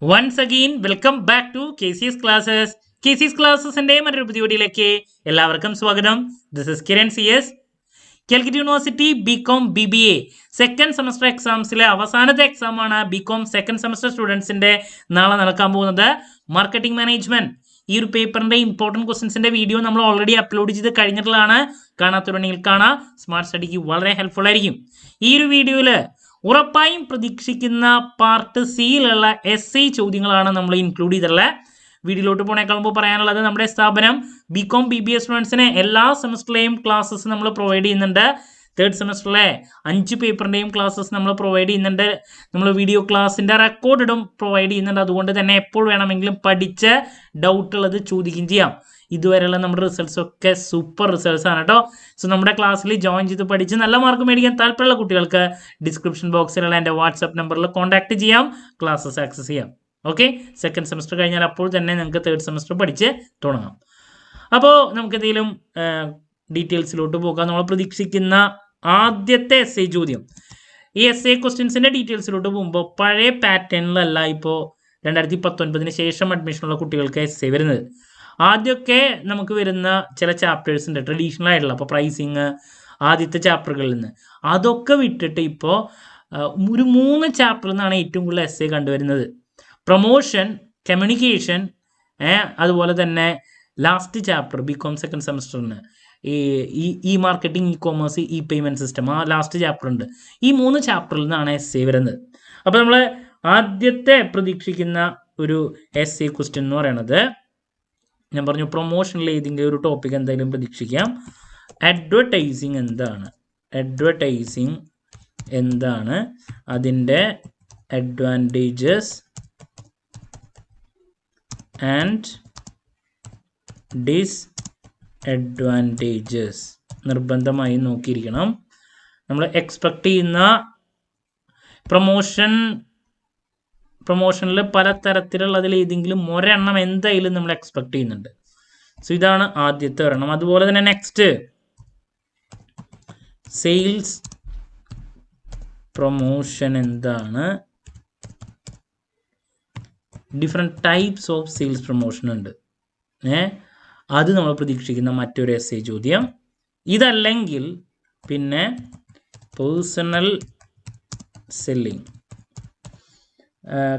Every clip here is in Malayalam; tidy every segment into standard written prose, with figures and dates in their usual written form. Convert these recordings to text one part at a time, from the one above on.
Once again, welcome back to KCS Classes. KCS Classes-ന്റെ മറ്റൊരു പുതിയ വീഡിയോയിലേക്ക് എല്ലാവർക്കും സ്വാഗതം. This is Kiran CS. Calicut university B Com BBA second semester എക്സാംസിലെ അവസാനത്തെ എക്സാമാണ് ബികോം സെക്കൻഡ് സെമസ്റ്റർ സ്റ്റുഡൻസിന്റെ നാളെ നടക്കാൻ പോകുന്നത് മാർക്കറ്റിംഗ് മാനേജ്മെന്റ്. ഈ ഒരു പേപ്പറിന്റെ ഇമ്പോർട്ടൻറ്റ് ക്വസ്റ്റ്യൻസിന്റെ വീഡിയോ നമ്മൾ ഓൾറെഡി അപ്ലോഡ് ചെയ്ത് കഴിഞ്ഞിട്ടുള്ളതാണ്. കാണാത്തവരുണ്ടെങ്കിൽ കാണാം. സ്മാർട്ട് സ്റ്റഡിക്ക് വളരെ ഹെൽപ്ഫുൾ ആയിരിക്കും. ഈ ഒരു വീഡിയോയിൽ ഉറപ്പായും പ്രതീക്ഷിക്കുന്ന പാർട്ട് സിയിലുള്ള SI ചോദ്യങ്ങളാണ് നമ്മൾ ഇൻക്ലൂഡ് ചെയ്തിട്ടുള്ളത്. വീഡിയോയിലോട്ട് പോണേക്കാൾ മുമ്പ് പറയാനുള്ളത്, നമ്മുടെ സ്ഥാപനം ബികോം BBA സ്റ്റുഡൻസിന് എല്ലാ സെമസ്റ്ററിലെയും ക്ലാസ്സസ് നമ്മൾ പ്രൊവൈഡ് ചെയ്യുന്നുണ്ട്. തേർഡ് സെമസ്റ്ററിലെ 5 പേപ്പറിൻ്റെയും ക്ലാസ്സസ് നമ്മൾ പ്രൊവൈഡ് ചെയ്യുന്നുണ്ട്. നമ്മൾ വീഡിയോ ക്ലാസ്സിൻ്റെ റെക്കോർഡും പ്രൊവൈഡ് ചെയ്യുന്നുണ്ട്. അതുകൊണ്ട് തന്നെ എപ്പോൾ വേണമെങ്കിലും പഠിച്ച് ഡൗട്ട് ഉള്ളത് ചോദിക്കുകയും ചെയ്യാം. ഇതുവരെയുള്ള നമ്മുടെ റിസൾട്ട്സ് ഒക്കെ സൂപ്പർ റിസൾട്ട്സ് ആണ് കേട്ടോ. സോ നമ്മുടെ ക്ലാസ്സിൽ ജോയിൻ ചെയ്ത് പഠിച്ച് നല്ല മാർക്ക് മേടിക്കാൻ താല്പര്യമുള്ള കുട്ടികൾക്ക് ഡിസ്ക്രിപ്ഷൻ ബോക്സിലുള്ള എൻ്റെ വാട്സാപ്പ് നമ്പറിൽ കോൺടാക്ട് ചെയ്യാം, ക്ലാസ്സസ് ആക്സസ് ചെയ്യാം. ഓക്കെ, സെക്കൻഡ് സെമസ്റ്റർ കഴിഞ്ഞാൽ അപ്പോൾ തന്നെ നിങ്ങൾക്ക് തേർഡ് സെമസ്റ്റർ പഠിച്ച് തുടങ്ങാം. അപ്പോൾ നമുക്ക് എന്തെങ്കിലും ഡീറ്റെയിൽസിലോട്ട് പോകാം. നമ്മൾ പ്രതീക്ഷിക്കുന്ന ആദ്യത്തെ SI ചോദ്യം, ഈ SI ക്വസ്റ്റ്യൻസിൻ്റെ ഡീറ്റെയിൽസിലോട്ട് പോകുമ്പോൾ പഴയ പാറ്റേണിലല്ല ഇപ്പോൾ 2019 ശേഷം അഡ്മിഷനുള്ള കുട്ടികൾക്ക് SI വരുന്നത്. ആദ്യമൊക്കെ നമുക്ക് വരുന്ന ചില ചാപ്റ്റേഴ്സ് ഉണ്ട് ട്രഡീഷണൽ ആയിട്ടുള്ള, അപ്പോൾ പ്രൈസിങ് ആദ്യത്തെ ചാപ്റ്ററുകളിൽ നിന്ന് അതൊക്കെ വിട്ടിട്ട് ഇപ്പോൾ ഒരു 3 ചാപ്റ്ററിൽ നിന്നാണ് ഏറ്റവും കൂടുതൽ SI കണ്ടുവരുന്നത്. പ്രൊമോഷൻ, കമ്മ്യൂണിക്കേഷൻ, അതുപോലെ തന്നെ ലാസ്റ്റ് ചാപ്റ്റർ ബികോം സെക്കൻഡ് സെമസ്റ്ററിന് ഈ marketing, E commerce, E payment system, ആ ലാസ്റ്റ് ചാപ്റ്റർ ഉണ്ട്. ഈ 3 ചാപ്റ്ററിൽ നിന്നാണ് SI വരുന്നത്. അപ്പോൾ നമ്മൾ ആദ്യത്തെ പ്രതീക്ഷിക്കുന്ന ഒരു SI ക്വസ്റ്റ്യൻ എന്ന് പറയുന്നത്, ഞാൻ പറഞ്ഞു പ്രൊമോഷനിൽ ഏതെങ്കിലും ഒരു ടോപ്പിക് എന്തായാലും പ്രതീക്ഷിക്കാം. അഡ്വർടൈസിങ് എന്താണ്, അതിൻ്റെ അഡ്വാൻറ്റേജസ് ആൻഡ് ഡിസ്അഡ്വാൻറ്റേജസ് നിർബന്ധമായി നോക്കിയിരിക്കണം. നമ്മൾ എക്സ്പെക്ട് ചെയ്യുന്ന പ്രൊമോഷനിൽ പല തരത്തിലുള്ളതിൽ ഏതെങ്കിലും ഒരെണ്ണം എന്തായാലും നമ്മൾ എക്സ്പെക്ട് ചെയ്യുന്നുണ്ട്. സോ ഇതാണ് ആദ്യത്തെ ഒരെണ്ണം. അതുപോലെ തന്നെ നെക്സ്റ്റ്, സെയിൽസ് പ്രൊമോഷൻ എന്താണ്, different types of sales promotion ഉണ്ട്. അത് നമ്മൾ പ്രതീക്ഷിക്കുന്ന മറ്റൊരു SI ചോദ്യം. ഇതല്ലെങ്കിൽ പിന്നെ പേഴ്സണൽ സെല്ലിംഗ്.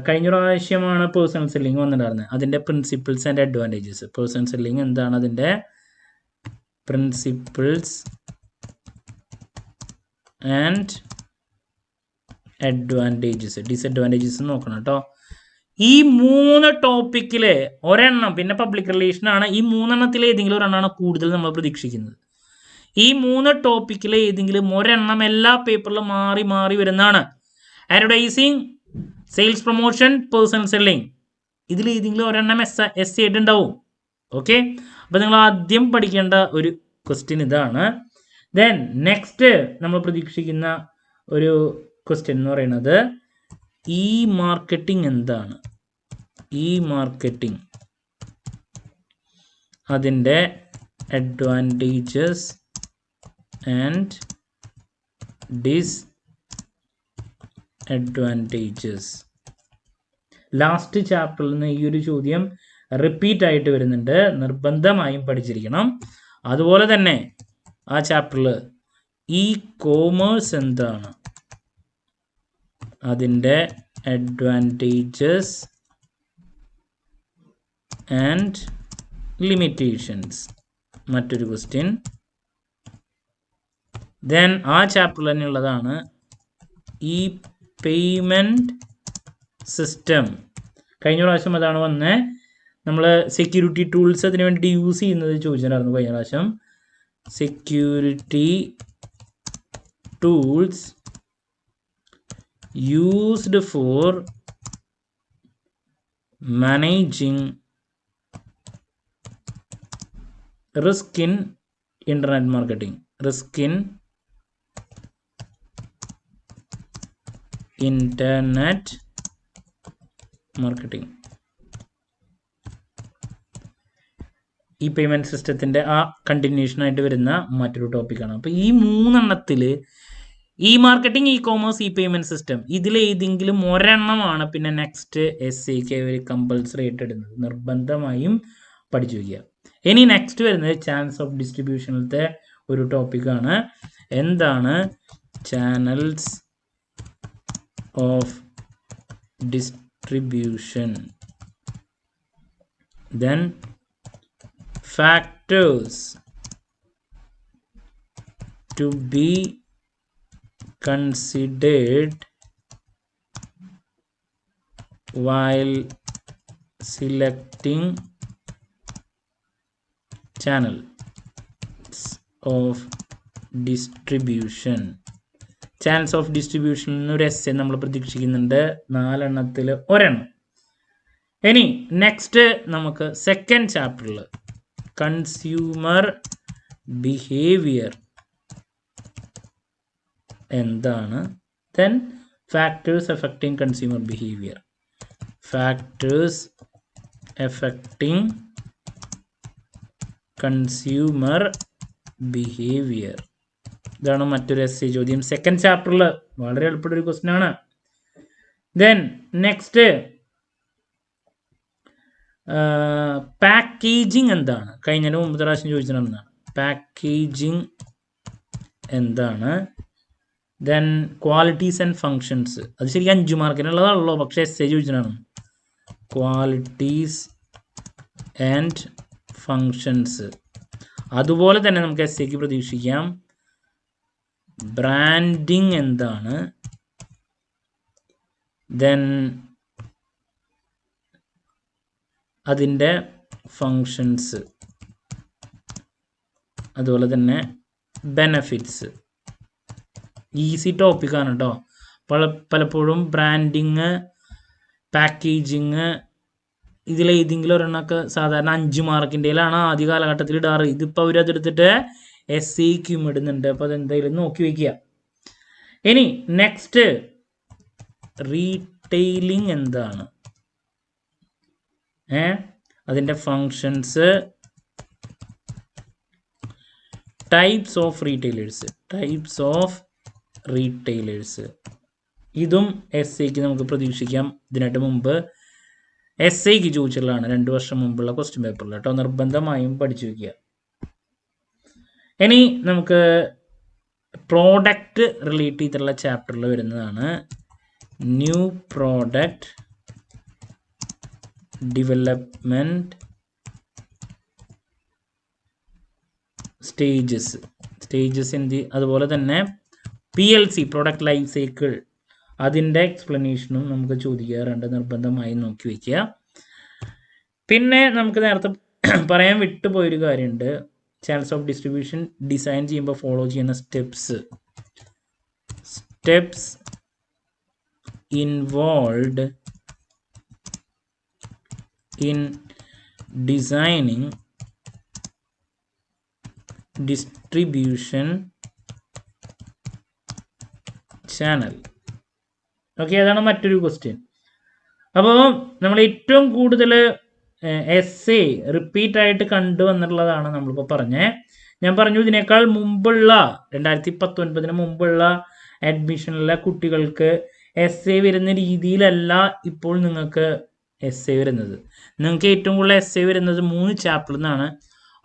കഴിഞ്ഞ പ്രാവശ്യമാണ് പേഴ്സണൽ സെല്ലിംഗ് വന്നിട്ടുണ്ടായിരുന്നത്. അതിൻ്റെ principles and advantages. Personal selling എന്താണ്, അതിൻ്റെ പ്രിൻസിപ്പിൾസ് ആൻഡ് അഡ്വാൻറ്റേജസ്, ഡിസ്അഡ്വാൻറ്റേജസ് നോക്കണം കേട്ടോ. ഈ 3 ടോപ്പിക്കിൽ ഒരെണ്ണം, പിന്നെ പബ്ലിക് റിലേഷൻ ആണ്, ഈ 3 ഏതെങ്കിലും ഒരെണ്ണമാണ് കൂടുതൽ നമ്മൾ പ്രതീക്ഷിക്കുന്നത്. ഈ 3 ടോപ്പിക്കിൽ ഏതെങ്കിലും ഒരെണ്ണം എല്ലാ പേപ്പറിലും മാറി മാറി വരുന്നതാണ്. Advertising, sales promotion, personal selling, ഇതിൽ ഏതെങ്കിലും ഒരെണ്ണം SI ആയിട്ടുണ്ടാവും. ഓക്കെ, അപ്പോൾ നിങ്ങൾ ആദ്യം പഠിക്കേണ്ട ഒരു ക്വസ്റ്റ്യൻ ഇതാണ്. ദെൻ നെക്സ്റ്റ് നമ്മൾ പ്രതീക്ഷിക്കുന്ന ഒരു ക്വസ്റ്റ്യൻ എന്ന് പറയുന്നത്, ഇ മാർക്കറ്റിംഗ് എന്താണ്, അതിൻ്റെ അഡ്വാൻറ്റേജസ് ആൻഡ് ഡിസ്അഡ്വാൻറ്റേജസ്. ലാസ്റ്റ് ചാപ്റ്ററിൽ നിന്ന് ഈ ഒരു ചോദ്യം റിപ്പീറ്റ് ആയിട്ട് വരുന്നുണ്ട്, നിർബന്ധമായും പഠിച്ചിരിക്കണം. അതുപോലെ തന്നെ ആ ചാപ്റ്ററിൽ ഇ കോമേഴ്സ് എന്താണ്, അതിൻ്റെ അഡ്വാൻറ്റേജസ് ആൻഡ് ലിമിറ്റേഷൻസ് മറ്റൊരു ക്വസ്റ്റ്യൻ. ദെൻ ആ ചാപ്റ്ററിൽ തന്നെ ഉള്ളതാണ് ഈ പേയ്മെൻറ്റ് സിസ്റ്റം. കഴിഞ്ഞ പ്രാവശ്യം അതാണ് വന്നത്. നമ്മൾ സെക്യൂരിറ്റി ടൂൾസ് അതിന് വേണ്ടിയിട്ട് യൂസ് ചെയ്യുന്നത് ചോദിച്ചിട്ടുണ്ടായിരുന്നു കഴിഞ്ഞ പ്രാവശ്യം. Security tools used for managing risk in internet marketing, ഈ പേയ്മെൻറ്റ് സിസ്റ്റത്തിൻ്റെ ആ കണ്ടിന്യൂഷനായിട്ട് വരുന്ന മറ്റൊരു ടോപ്പിക്കാണ്. അപ്പോൾ ഈ 3 എണ്ണത്തിൽ മാർക്കറ്റിംഗ്, കോമേഴ്സ്, പേയ്മെന്റ് സിസ്റ്റം, ഇതിലേതെങ്കിലും ഒരെണ്ണമാണ് പിന്നെ നെക്സ്റ്റ് SAക്ക് ഒരു കമ്പൾസറി ആയിട്ട് ഇടുന്നത്. നിർബന്ധമായും പഠിച്ചു വയ്ക്കുക. ഇനി നെക്സ്റ്റ് വരുന്നത് ചാനൽസ് ഓഫ് ഡിസ്ട്രിബ്യൂഷനിലത്തെ ഒരു ടോപ്പിക്കാണ്. എന്താണ് channels of distribution? Then factors to be considered while selecting channels of distribution. Channels of distribution എന്നൊരു എസ്സേ നമ്മൾ പ്രതീക്ഷിക്കുന്നുണ്ട്. 4 എണ്ണത്തിൽ ഒരെണ്ണം. ഇനി നെക്സ്റ്റ് നമുക്ക് സെക്കൻഡ് ചാപ്റ്ററിൽ കൺസ്യൂമർ ബിഹേവിയർ എന്താണ്, then factors affecting consumer behaviour, factors affecting consumer behaviour. ഇതാണ് മറ്റൊരു എസ്സേ ചോദ്യം സെക്കൻഡ് ചാപ്റ്ററിൽ. വളരെ എളുപ്പമുള്ള ഒരു ക്വസ്റ്റ്യൻ ആണ്. ദെൻ നെക്സ്റ്റ് പാക്കേജിങ് എന്താണ്? കഴിഞ്ഞതിന് മുമ്പ് പ്രാവശ്യം ചോദിച്ചിട്ടുണ്ടെന്നാണ്. പാക്കേജിങ് എന്താണ്? ദെൻ ക്വാളിറ്റീസ് ആൻഡ് ഫങ്ഷൻസ്, അത് ശരിക്കും 5 മാർക്കിനുള്ളതാണല്ലോ, പക്ഷേ എസ്സേ ചോദിച്ചിട്ടാണ്. Qualities and functions. അതുപോലെ തന്നെ നമുക്ക് എസ്സേക്ക് പ്രതീക്ഷിക്കാം ബ്രാൻഡിങ് എന്താണ്, ദെൻ അതിൻ്റെ ഫങ്ഷൻസ്, അതുപോലെ തന്നെ ബെനഫിറ്റ്സ്. ഈസി ടോപ്പിക്കാണ് കേട്ടോ. പലപ്പോഴും ബ്രാൻഡിങ്, പാക്കേജിങ് ഇതിലേതെങ്കിലും ഒരെണ്ണമൊക്കെ സാധാരണ 5 മാർക്കിൻ്റെയിലാണ് ആദ്യ കാലഘട്ടത്തിൽ ഇടാറ്. ഇതിപ്പോൾ അവരതെടുത്തിട്ട് SAക്കും ഇടുന്നുണ്ട്. അപ്പോൾ അതെന്തായാലും നോക്കി വയ്ക്കുക. ഇനി നെക്സ്റ്റ് റീറ്റെയിലിംഗ് എന്താണ്, അതിൻ്റെ ഫങ്ഷൻസ്, ടൈപ്സ് ഓഫ് റീറ്റെയിലേഴ്സ്. ഇതും SAക്ക് നമുക്ക് പ്രതീക്ഷിക്കാം. ഇതിനായിട്ട് മുമ്പ് SAക്ക് ചോദിച്ചിട്ടുള്ളതാണ് 2 വർഷം മുമ്പുള്ള ക്വസ്റ്റ്യൻ പേപ്പറിൽ കേട്ടോ. നിർബന്ധമായും പഠിച്ചു വയ്ക്കുക. ഇനി നമുക്ക് പ്രോഡക്റ്റ് റിലേറ്റ് ചെയ്തിട്ടുള്ള ചാപ്റ്ററിൽ വരുന്നതാണ് ന്യൂ പ്രോഡക്റ്റ് ഡെവലപ്മെൻറ്റ് സ്റ്റേജസ് എന്ത്, അതുപോലെ തന്നെ PLC പ്രൊഡക്റ്റ് ലൈഫ് സൈക്കിൾ, അതിൻ്റെ എക്സ്പ്ലനേഷനും നമുക്ക് ചോദിക്കാറുണ്ട്. നിർബന്ധമായും നോക്കി വയ്ക്കുക. പിന്നെ നമുക്ക് നേരത്തെ പറയാൻ വിട്ടുപോയൊരു കാര്യമുണ്ട്. ചാനൽസ് ഓഫ് ഡിസ്ട്രിബ്യൂഷൻ ഡിസൈൻ ചെയ്യുമ്പോൾ ഫോളോ ചെയ്യുന്ന steps involved in designing distribution channel. Okay, അതാണ് മറ്റൊരു ക്വസ്റ്റ്യൻ. അപ്പോൾ നമ്മൾ ഏറ്റവും കൂടുതൽ എസ്സേ റിപ്പീറ്റ് ആയിട്ട് കണ്ടുവന്നിട്ടുള്ളതാണ് നമ്മളിപ്പോൾ പറഞ്ഞത്. ഞാൻ പറഞ്ഞു ഇതിനേക്കാൾ മുമ്പുള്ള 2019 മുമ്പുള്ള അഡ്മിഷനിലെ കുട്ടികൾക്ക് എസ്സേ വരുന്ന രീതിയിലല്ല ഇപ്പോൾ നിങ്ങൾക്ക് എസ്സേ വരുന്നത്. നിങ്ങൾക്ക് ഏറ്റവും കൂടുതൽ എസ്സേ വരുന്നത് 3 ചാപ്റ്ററിൽ നിന്നാണ്.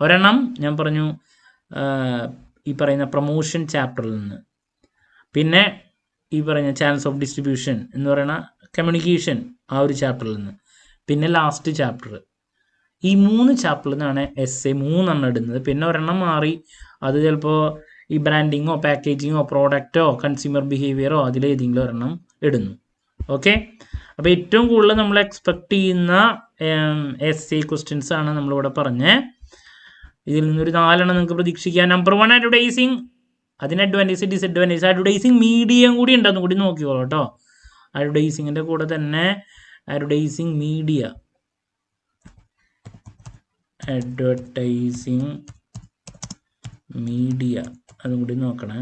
ഒരെണ്ണം ഞാൻ പറഞ്ഞു ഈ പറയുന്ന പ്രൊമോഷൻ ചാപ്റ്ററിൽ നിന്ന്, പിന്നെ ഈ പറയുന്ന ചാനൽസ് ഓഫ് ഡിസ്ട്രിബ്യൂഷൻ എന്ന് പറയുന്ന കമ്മ്യൂണിക്കേഷൻ ആ ഒരു ചാപ്റ്ററിൽ നിന്ന്, പിന്നെ ലാസ്റ്റ് ചാപ്റ്റർ. ഈ 3 ചാപ്റ്ററിൽ നിന്നാണ് എസ്സേ 3 ഇടുന്നത്. പിന്നെ ഒരെണ്ണം മാറി, അത് ചിലപ്പോൾ ഈ ബ്രാൻഡിങ്ങോ പാക്കേജിങ്ങോ പ്രോഡക്റ്റോ കൺസ്യൂമർ ബിഹേവിയറോ അതിലേതെങ്കിലും ഒരെണ്ണം ഇടുന്നു. ഓക്കെ, അപ്പോൾ ഏറ്റവും കൂടുതൽ നമ്മൾ എക്സ്പെക്ട് ചെയ്യുന്ന എസ്സേ ക്വസ്റ്റ്യൻസ് ആണ് നമ്മളിവിടെ പറഞ്ഞത്. ഇതിൽ നിന്നൊരു 4 നിങ്ങൾക്ക് പ്രതീക്ഷിക്കാം. നമ്പർ 1 അഡ്വർടൈസിങ്, അതിന് അഡ്വാൻറ്റേജ് ഡിസഡ്വാൻറ്റേജ്. അഡ്വർടൈസിങ് മീഡിയയും കൂടി ഉണ്ടെന്നും കൂടി നോക്കിക്കോളൂ കേട്ടോ. അഡ്വർടൈസിങ്ങിൻ്റെ കൂടെ തന്നെ അഡ്വർടൈസിങ് മീഡിയ, അതും കൂടി നോക്കണേ.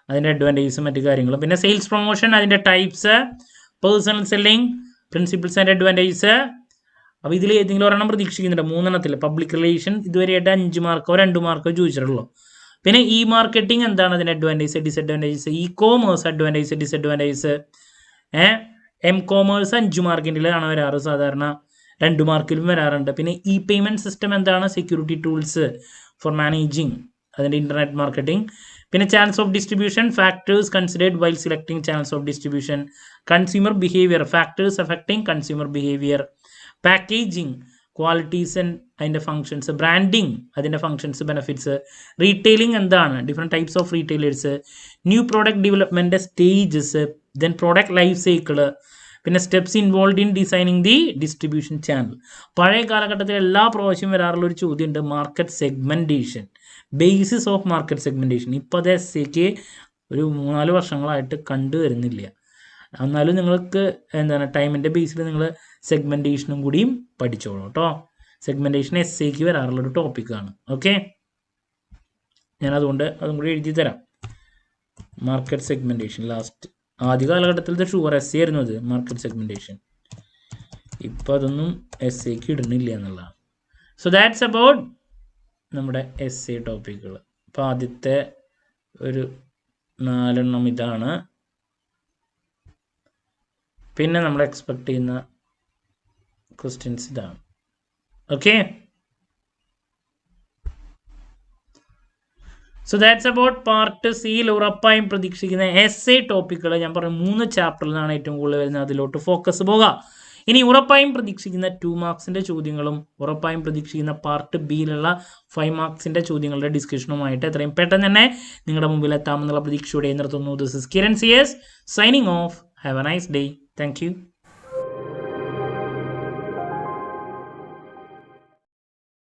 അതിൻ്റെ അഡ്വാൻറ്റേജസും മറ്റു കാര്യങ്ങളും. പിന്നെ സെയിൽസ് പ്രൊമോഷൻ, അതിൻ്റെ types, personal selling, principles and advantages. അപ്പോൾ ഇതിൽ ഏതെങ്കിലും ഒരെണ്ണം പ്രതീക്ഷിക്കുന്നുണ്ട്. 3 പബ്ലിക് റിലേഷൻ ഇതുവരെയായിട്ട് 5 മാർക്കോ 2 മാർക്കോ ചോദിച്ചിട്ടുള്ളൂ. പിന്നെ ഇ മാർക്കറ്റിംഗ് എന്താണ് അതിൻ്റെ advantage disadvantages, E commerce advantage disadvantages, M commerce 5 മാർക്കിൻ്റെലാണ് വരാറ്, സാധാരണ 2 മാർക്കിലും വരാറുണ്ട്. പിന്നെ ഇ പേയ്മെൻറ്റ് സിസ്റ്റം എന്താണ്, സെക്യൂരിറ്റി ടൂൾസ് ഫോർ മാനേജിങ് അതിൻ്റെ ഇൻ്റർനെറ്റ് മാർക്കറ്റിംഗ്. പിന്നെ channels of distribution, factors considered while selecting channels of distribution, consumer behaviour, factors affecting consumer behaviour, packaging, qualities and അതിൻ്റെ ഫങ്ഷൻസ്, ബ്രാൻഡിങ് അതിൻ്റെ ഫങ്ഷൻസ് ബെനിഫിറ്റ്സ്, റീറ്റെയിലിംഗ് എന്താണ്, different types of retailers, new product development stages, then product life cycle, പിന്നെ steps involve in designing the distribution channel. പഴയ കാലഘട്ടത്തിൽ എല്ലാ പ്രാവശ്യം വരാറുള്ള ഒരു ചോദ്യമുണ്ട്, market segmentation, basis of market segmentation. ഇപ്പോൾ അത് എസ്സേക്ക് ഒരു 3-4 വർഷങ്ങളായിട്ട് കണ്ടുവരുന്നില്ല. എന്നാലും നിങ്ങൾക്ക് എന്താണ് ടൈമിൻ്റെ ബേസിൽ നിങ്ങൾ സെഗ്മെൻറ്റേഷനും കൂടിയും പഠിച്ചോളൂ കേട്ടോ. സെഗ്മെൻറ്റേഷൻ എസ്സേക്ക് വരാറുള്ളൊരു ടോപ്പിക്കാണ്. ഓക്കെ, ഞാൻ അതുകൊണ്ട് അതും കൂടി എഴുതി തരാം. മാർക്കറ്റ് സെഗ്മെൻറ്റേഷൻ ലാസ്റ്റ് ആദ്യ കാലഘട്ടത്തിലത്തെ ഷുവർ എസ്സേ ആയിരുന്നു അത്, മാർക്കറ്റ് സെഗ്മെൻറ്റേഷൻ. ഇപ്പോൾ അതൊന്നും എസ്സേക്ക് ഇടുന്നില്ല എന്നുള്ളതാണ്. സോ ദാറ്റ്സ് അബൌട്ട് നമ്മുടെ എസ്സേ ടോപ്പിക്കുകൾ. അപ്പോൾ ആദ്യത്തെ ഒരു 4 എണ്ണം ഇതാണ്. പിന്നെ നമ്മൾ എക്സ്പെക്ട് ചെയ്യുന്ന ക്വസ്റ്റ്യൻസ് ഇതാണ്. Okay, so that's about part സിയിൽ ഉറപ്പായും പ്രതീക്ഷിക്കുന്ന എസ്സേ ടോപ്പിക്കുകൾ. ഞാൻ പറഞ്ഞു 3 ചാപ്റ്ററിലാണ് ഏറ്റവും കൂടുതൽ വരുന്നത്, അതിലോട്ട് ഫോക്കസ് പോകുക. ഇനി ഉറപ്പായും പ്രതീക്ഷിക്കുന്ന 2 മാർക്സിൻ്റെ ചോദ്യങ്ങളും ഉറപ്പായും പ്രതീക്ഷിക്കുന്ന പാർട്ട് ബിയിലുള്ള 5 മാർക്സിൻ്റെ ചോദ്യങ്ങളുടെ ഡിസ്കഷനുമായിട്ട് എത്രയും പെട്ടെന്ന് തന്നെ നിങ്ങളുടെ മുമ്പിൽ എത്താമെന്നുള്ള പ്രതീക്ഷയോടെ നിർത്തുന്നു. This is Kiran CS signing off. Have a nice day. Thank U.